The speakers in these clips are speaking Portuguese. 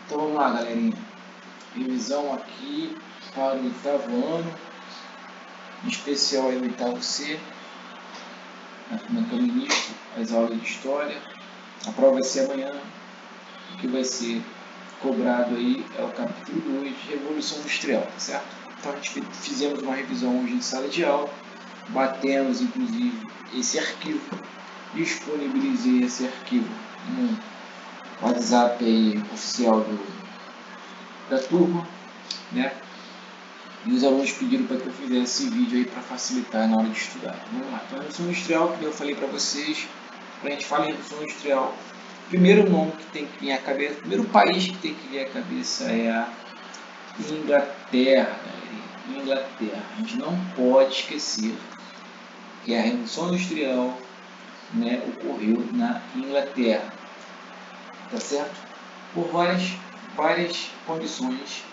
Então vamos lá, galerinha. Revisão aqui para o 8º ano, em especial aí o 8º C, como é que eu ministro as aulas de história. A prova vai ser amanhã. O que vai ser cobrado aí é o capítulo 2, Revolução Industrial, tá certo? Então a gente fizemos uma revisão hoje em sala de aula, batemos inclusive esse arquivo, disponibilizei esse arquivo no WhatsApp aí, oficial da turma, né? E os alunos pediram para que eu fizesse esse vídeo aí para facilitar na hora de estudar. Vamos lá. Então, a Revolução Industrial, como eu falei para vocês, quando a gente fala em Revolução Industrial, o primeiro nome que tem que vir à cabeça, o primeiro país que tem que vir à cabeça é a Inglaterra, galera. Inglaterra. A gente não pode esquecer que a Revolução Industrial, né, ocorreu na Inglaterra, tá certo? Por várias condições,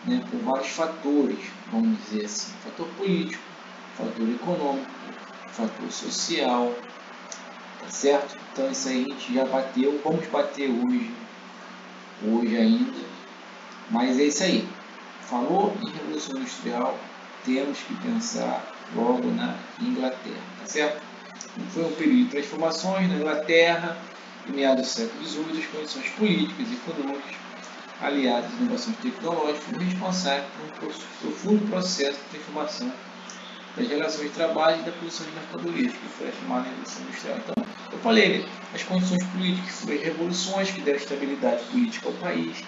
né, por vários fatores, vamos dizer assim, fator político, fator econômico, fator social, tá certo? Então isso aí a gente já bateu, vamos bater hoje ainda, mas é isso aí. Falou em Revolução Industrial, temos que pensar logo na Inglaterra, tá certo? Foi um período de transformações na Inglaterra, em meados do século XVIII, as condições políticas e econômicas, aliadas às inovações tecnológicas, foram responsáveis por um profundo processo de transformação das relações de trabalho e da produção de mercadorias, que foi a chamada Revolução Industrial. Então, eu falei, né, as condições políticas foram as revoluções que deram estabilidade política ao país,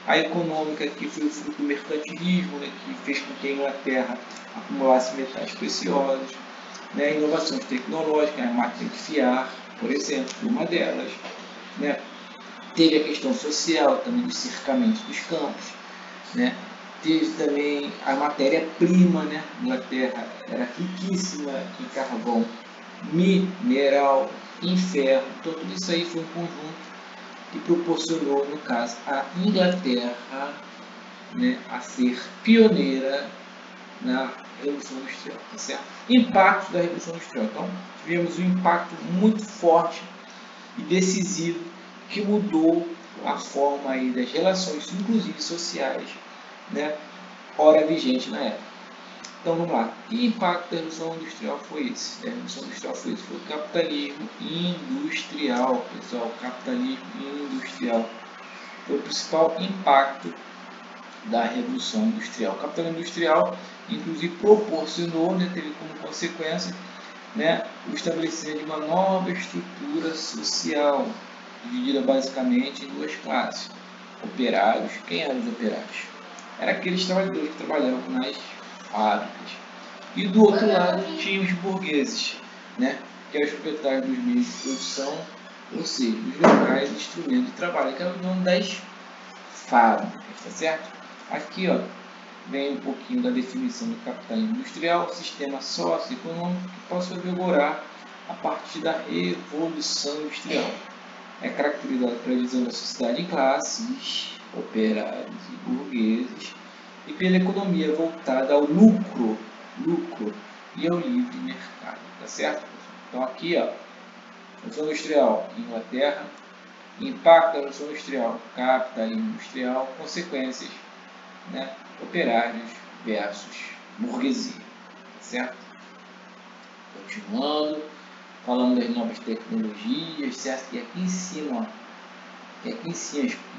a econômica, que foi o fruto do mercantilismo, né, que fez com que a Inglaterra acumulasse metais preciosos, né, inovações tecnológicas, a máquina de fiar, por exemplo, foi uma delas, né. Teve a questão social também dos cercamentos dos campos, né. Teve também a matéria-prima, né. A Inglaterra era riquíssima em carvão mineral, em ferro, então tudo isso aí foi um conjunto que proporcionou, no caso, a Inglaterra, né, a ser pioneira na Revolução Industrial, tá certo? Impacto da Revolução Industrial. Então, tivemos um impacto muito forte e decisivo que mudou a forma aí das relações, inclusive sociais, né, ora vigente na época. Então, vamos lá. Que impacto da Revolução Industrial foi esse? A Revolução Industrial foi o capitalismo industrial, pessoal. Capitalismo industrial foi o principal impacto da Revolução Industrial. O capitalismo industrial, inclusive, proporcionou, né, teve como consequência, né, o estabelecimento de uma nova estrutura social, dividida basicamente em duas classes. Operários. Quem eram os operários? Eram aqueles trabalhadores que trabalhavam nas fábricas. E do outro lado tinha os burgueses, né, que eram os proprietários dos meios de produção, ou seja, os locais de instrumentos de trabalho, que eram os donos das fábricas, tá certo? Aqui, ó, vem um pouquinho da definição do capitalismo industrial, sistema socioeconômico que possa vigorar a partir da Revolução Industrial. É caracterizado pela divisão da sociedade em classes, operários e burgueses, e pela economia voltada ao lucro e ao livre mercado, tá certo? Então aqui, ó, Revolução Industrial, Inglaterra, impacto da Revolução Industrial, capitalismo industrial, consequências, né, operários versus burguesia, tá certo? Continuando, falando das novas tecnologias, certo? E aqui em cima,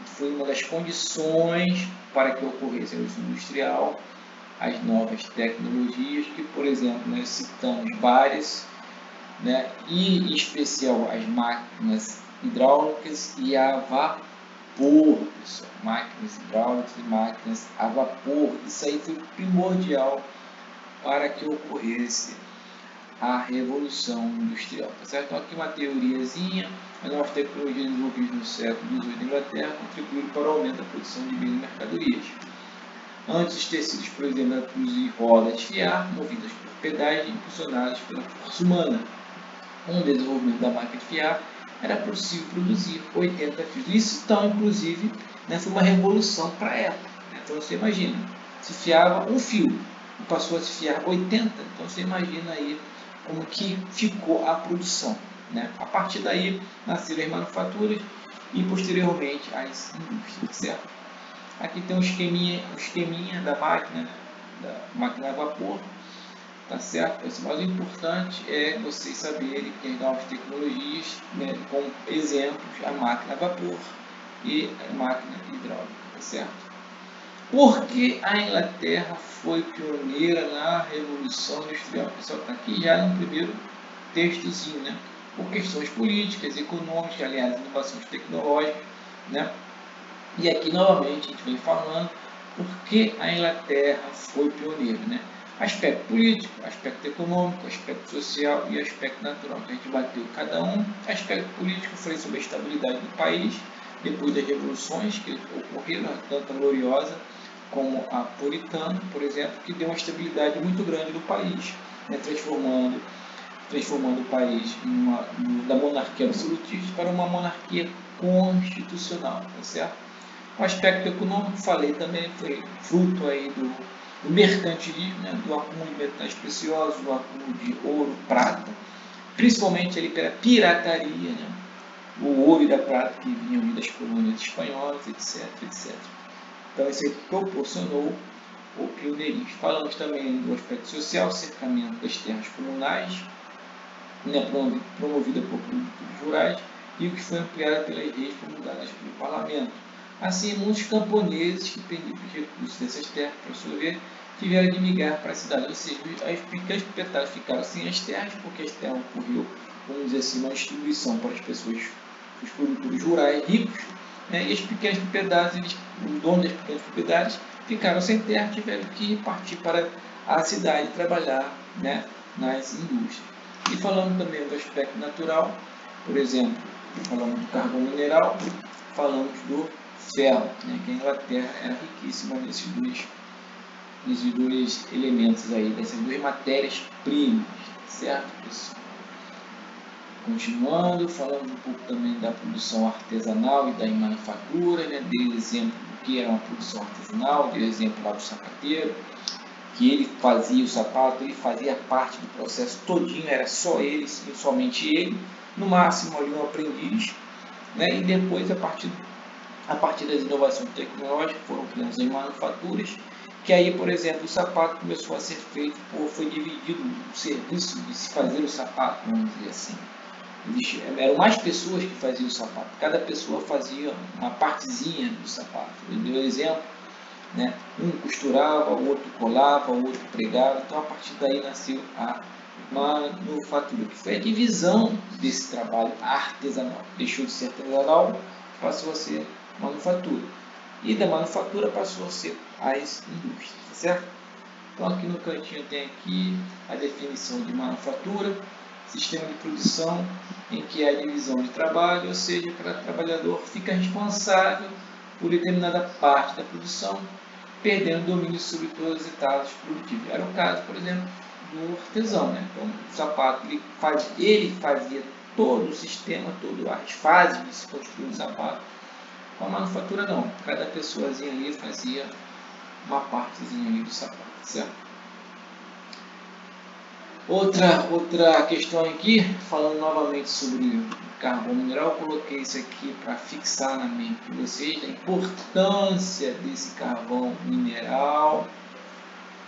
foi uma das condições para que ocorresse a Revolução Industrial, as novas tecnologias, que, por exemplo, nós citamos várias, né, e em especial as máquinas hidráulicas e a vapor, pessoal. Máquinas hidráulicas e máquinas a vapor. Isso aí foi primordial para que ocorresse a Revolução Industrial, tá certo? Então aqui uma teoriazinha, as novas tecnologias desenvolvidas no século XVIII na Inglaterra contribuíram para o aumento da produção de bens e mercadorias. Antes os tecidos, por exemplo, eram produzidos em rodas de fiar, movidas por pedais e impulsionadas pela força humana. Com o desenvolvimento da máquina de fiar, era possível produzir 80 fios. Isso, então, inclusive, né, foi uma revolução para a época. Né? Então, você imagina, se fiava um fio e passou a se fiar 80, então você imagina aí como que ficou a produção. Né? A partir daí, nasceram as manufaturas e posteriormente as indústrias, certo? Aqui tem um esqueminha da máquina, a vapor, tá certo? O mais importante é vocês saberem que as novas tecnologias, né, com exemplos, a máquina a vapor e a máquina hidráulica, tá certo? Porque a Inglaterra foi pioneira na Revolução Industrial. Pessoal, está aqui já no primeiro textozinho, né? Por questões políticas, econômicas, aliás, inovações tecnológicas, né? E aqui novamente a gente vem falando porque a Inglaterra foi pioneira, né? Aspecto político, aspecto econômico, aspecto social e aspecto natural. A gente bateu cada um. Aspecto político foi sobre a estabilidade do país, depois das revoluções que ocorreram, tanto a gloriosa como a puritana, por exemplo, que deu uma estabilidade muito grande no país, né? transformando o país da monarquia absolutista para uma monarquia constitucional, tá certo? O aspecto econômico, falei também, foi fruto aí do mercantilismo, né? do acúmulo de metais preciosos, do acúmulo de ouro, prata, principalmente ali pela pirataria, né? O ouro e da prata que vinham das colônias espanholas, etc, etc. Então, isso aí proporcionou o pioneirismo. Falamos também do aspecto social, cercamento das terras comunais, né, promovida por produtores rurais, e o que foi ampliado pelas leis promulgadas pelo parlamento. Assim, muitos camponeses que perdiam os recursos dessas terras, para sua vez, tiveram de migrar para a cidade. Ou seja, os pequenos proprietários ficaram sem as terras, porque as terras ocorreu, vamos dizer assim, uma distribuição para as pessoas, os produtores rurais ricos, né, e as pequenas propriedades, os donos das pequenas propriedades, ficaram sem terra, tiveram que partir para a cidade trabalhar, né, nas indústrias. E falando também do aspecto natural, por exemplo, falamos do carvão mineral, falamos do ferro, né, que a Inglaterra era riquíssima nesses dois elementos aí, dessas duas matérias-primas, certo, pessoal? Continuando, falamos um pouco também da produção artesanal e da manufatura, né, dei exemplo do que era uma produção artesanal, dei exemplo lá do sapateiro, que ele fazia o sapato, ele fazia parte do processo todinho, era só ele, e somente ele, no máximo ali um aprendiz, né? E depois a partir das inovações tecnológicas foram criando as manufaturas, que aí, por exemplo, o sapato começou a ser feito, foi dividido o serviço de se fazer o sapato, vamos dizer assim. Eram mais pessoas que faziam o sapato, cada pessoa fazia uma partezinha do sapato. Eu dei um exemplo, né? Um costurava, o outro colava, o outro pregava. Então, a partir daí nasceu a manufatura, que foi a divisão desse trabalho artesanal. Deixou de ser artesanal, passou a ser manufatura. E da manufatura passou a ser as indústrias, tá certo? Então, aqui no cantinho tem aqui a definição de manufatura, sistema de produção em que há a divisão de trabalho, ou seja, cada trabalhador fica responsável por determinada parte da produção, perdendo domínio sobre todas as etapas produtivas. Era o caso, por exemplo, do artesão, né? Então, o sapato, ele fazia todo o sistema, todas as fases de se construir um sapato. Com a manufatura, não. Cada pessoazinha ali fazia uma partezinha ali do sapato, certo? Outra questão aqui, falando novamente sobre carvão mineral, eu coloquei isso aqui para fixar na mente de vocês a importância desse carvão mineral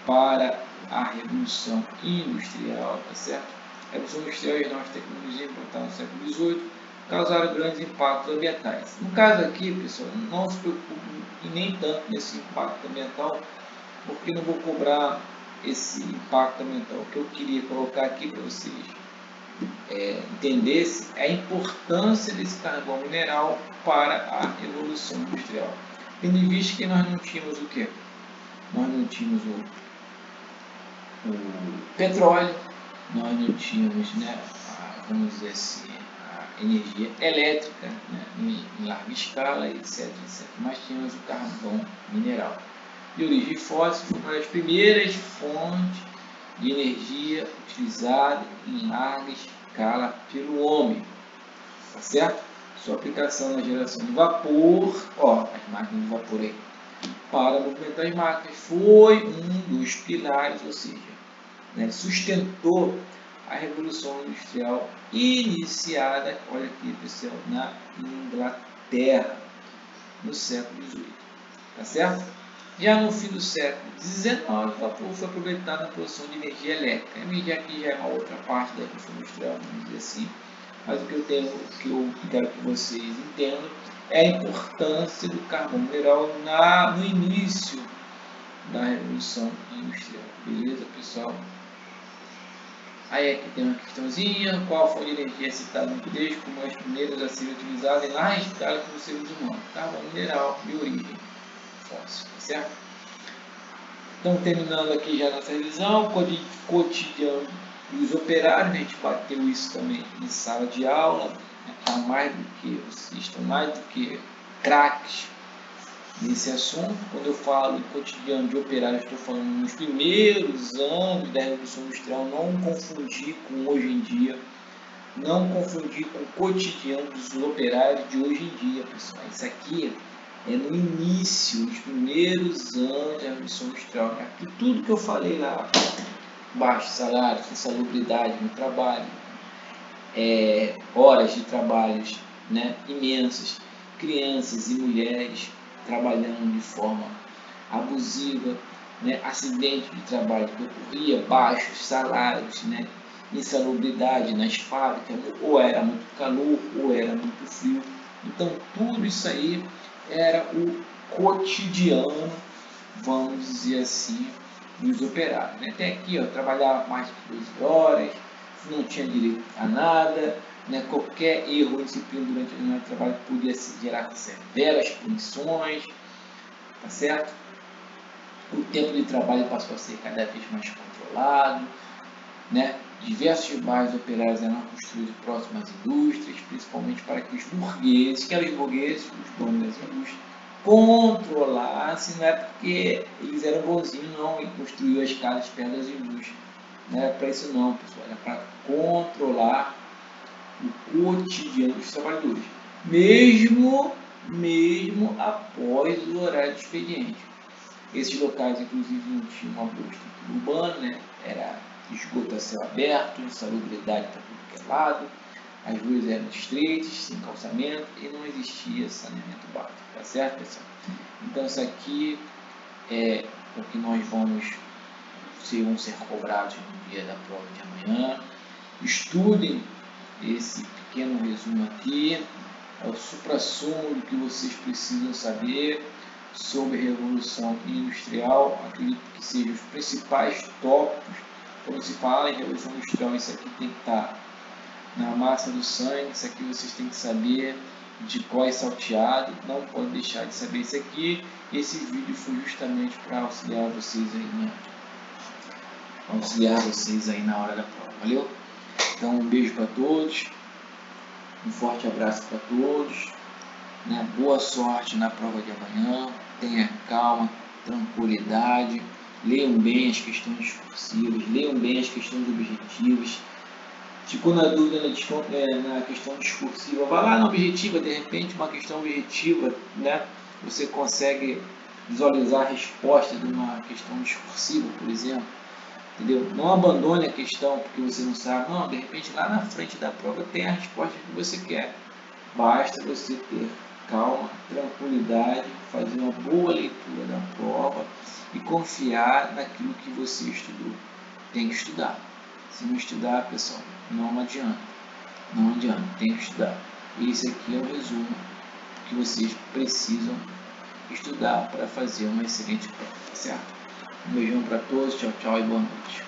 para a Revolução Industrial, tá certo? A Revolução Industrial e as novas tecnologias implantadas no século XVIII causaram grandes impactos ambientais. No caso aqui, pessoal, não se preocupe nem tanto nesse impacto ambiental, porque não vou cobrar esse impacto ambiental. O que eu queria colocar aqui para vocês entendessem é a importância desse carvão mineral para a Revolução Industrial. Tendo em vista que nós não tínhamos o quê? Nós não tínhamos o petróleo, nós não tínhamos, né, vamos dizer assim, a energia elétrica, né, em larga escala, etc, etc. Mas tínhamos o carvão mineral. De origem fóssil, foi uma das primeiras fontes de energia utilizada em larga escala pelo homem, tá certo? Sua aplicação na geração de vapor, as máquinas de vapor aí, para movimentar as máquinas, foi um dos pilares, ou seja, né, sustentou a Revolução Industrial iniciada, olha aqui pessoal, na Inglaterra, Inglaterra, no século XVIII, tá certo? Já no fim do século XIX, o vapor foi aproveitado na produção de energia elétrica. A energia aqui já é uma outra parte da Revolução Industrial, vamos dizer assim, mas o que eu quero que vocês entendam é a importância do carvão mineral no início da Revolução Industrial. Beleza, pessoal? Aí aqui tem uma questãozinha: qual foi a energia citada no texto como as primeiras a ser utilizadas na escala pelos seres humanos? Carvão mineral de origem fóssil, tá certo? Então, terminando aqui já nossa revisão, cotidiano dos operários, a gente bateu isso também em sala de aula, tá mais do que vocês estão mais do que craques nesse assunto. Quando eu falo em cotidiano de operários, estou falando nos primeiros anos da Revolução Industrial, não confundir com hoje em dia, não confundir com o cotidiano dos operários de hoje em dia, pessoal. Isso aqui é no início, nos primeiros anos da Revolução Industrial. Aqui tudo que eu falei lá, baixo salário, insalubridade no trabalho, horas de trabalhos, né, imensas, crianças e mulheres trabalhando de forma abusiva, né, acidente de trabalho que ocorria, baixos salários, né, insalubridade nas fábricas, ou era muito calor ou era muito frio. Então tudo isso aí era o cotidiano, vamos dizer assim, dos operários. Até aqui, ó, trabalhava mais de 12 horas, não tinha direito a nada, né? Qualquer erro ou disciplina durante a jornada de trabalho podia gerar severas punições, tá certo? O tempo de trabalho passou a ser cada vez mais controlado, né? Diversos bairros operários eram construídos próximos às indústrias, principalmente para que os burgueses, que eram os burgueses, os donos das indústrias, controlassem, não é porque eles eram bonzinhos não, e construíam as casas perto das indústrias. Não era para isso não, pessoal, era para controlar o cotidiano dos trabalhadores, mesmo após o horário de expediente. Esses locais, inclusive, não tinham uma boa estrutura urbana, né? Era esgoto a céu aberto, insalubridade para tudo que é lado, as ruas eram estreitas, sem calçamento e não existia saneamento básico, tá certo, pessoal? Então isso aqui é o que nós vão ser cobrados no dia da prova de amanhã. Estudem esse pequeno resumo aqui, é o suprassumo do que vocês precisam saber sobre a Revolução Industrial. Acredito que sejam os principais tópicos. Quando se fala em Revolução Industrial, isso aqui tem que estar na massa do sangue, isso aqui vocês têm que saber de cor e salteado, não pode deixar de saber isso aqui. Esse vídeo foi justamente para auxiliar vocês aí na hora da prova, valeu? Então um beijo para todos, um forte abraço para todos, né? Boa sorte na prova de amanhã, tenha calma, tranquilidade, leiam bem as questões discursivas, leiam bem as questões objetivas. Ficou na dúvida na questão discursiva, vai lá na objetiva, de repente uma questão objetiva, né? Você consegue visualizar a resposta de uma questão discursiva, por exemplo, entendeu? Não abandone a questão porque você não sabe, não, de repente lá na frente da prova tem a resposta que você quer, basta você ter calma, tranquilidade, fazer uma boa leitura da prova e confiar naquilo que você estudou. Tem que estudar. Se não estudar, pessoal, não adianta, tem que estudar. Esse aqui é o resumo que vocês precisam estudar para fazer uma excelente prova, certo? Um beijão para todos, tchau, tchau e boa noite.